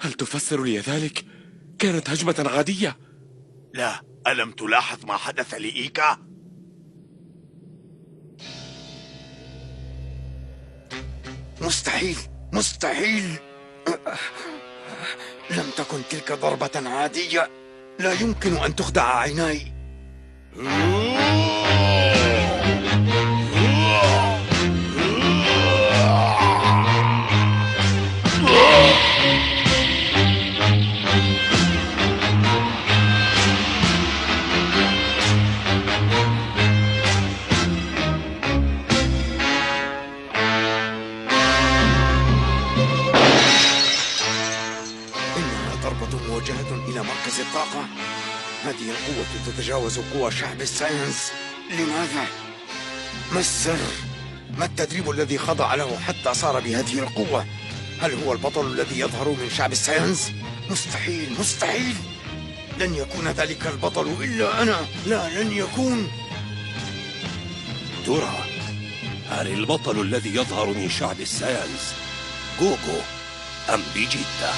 هل تفسر لي ذلك؟ كانت هجمة عادية. لا، ألم تلاحظ ما حدث لإيكا؟ مستحيل، مستحيل. لم تكن تلك ضربة عادية. لا يمكن أن تخدع عيناي. إنها ضربة موجهة إلى مركز الطاقة. هذه القوة تتجاوز قوى شعب الساينس. لماذا؟ ما السر؟ ما التدريب الذي خضع له حتى صار بهذه القوة؟ هل هو البطل الذي يظهر من شعب الساينس؟ مستحيل، مستحيل. لن يكون ذلك البطل إلا أنا. لا، لن يكون. ترى هل البطل الذي يظهر من شعب الساينس جوجو أم بيجيتا؟